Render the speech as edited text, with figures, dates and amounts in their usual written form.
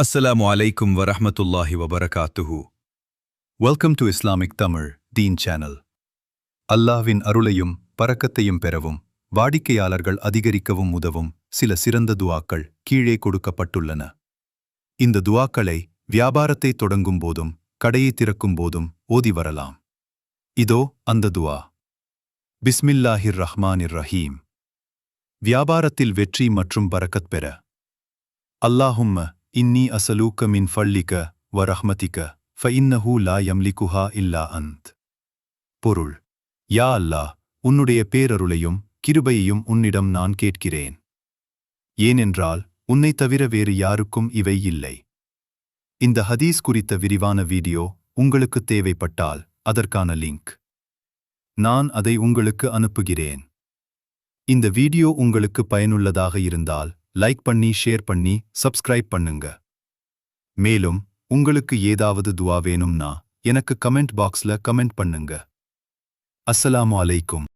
Assalamu alaikum wa rahmatullahi wa barakatuhu. Welcome to Islamic Tamil Deen Channel. அல்லாஹ்வின் அருளையும் பரக்கத்தையும் பெறவும் வாடிக்கையாளர்கள் அதிகரிக்கவும் உதவும் சில சிறந்த துஆக்கள் கீழே கொடுக்கப்பட்டுள்ளன. இந்த துஆக்களை வியாபாரத்தை தொடங்கும் போதும் கடையை திறக்கும் போதும் ஓதி வரலாம். இதோ அந்த துஆ. பிஸ்மில்லாஹிர் ரஹ்மானிர் ரஹீம். வியாபாரத்தில் வெற்றி மற்றும் பரக்கத் பெற. அல்லாஹும்ம இன்னி அஸலூக மின் ஃபல்லிக வ ரஹ்மதிக ஃபஇன்னஹு லா யம்லிகுஹா இல்லா அன்த். பொருள்: யா அல்லாஹ், உன்னுடைய பேரருளையும் கிருபையையும் உன்னிடம் நான் கேட்கிறேன். ஏனென்றால் உன்னை தவிர வேறு யாருக்கும் இவை இல்லை. இந்த ஹதீஸ் குறித்த விரிவான வீடியோ உங்களுக்கு தேவைப்பட்டால் அதற்கான லிங்க் நான் அதை உங்களுக்கு அனுப்புகிறேன். இந்த வீடியோ உங்களுக்கு பயனுள்ளதாக இருந்தால் லைக் பண்ணி, ஷேர் பண்ணி, சப்ஸ்கிரைப் பண்ணுங்க. மேலும் உங்களுக்கு ஏதாவது துஆ வேணும்னா எனக்கு கமெண்ட் பாக்ஸ்ல கமெண்ட் பண்ணுங்க. அஸ்ஸலாமு அலைக்கும்.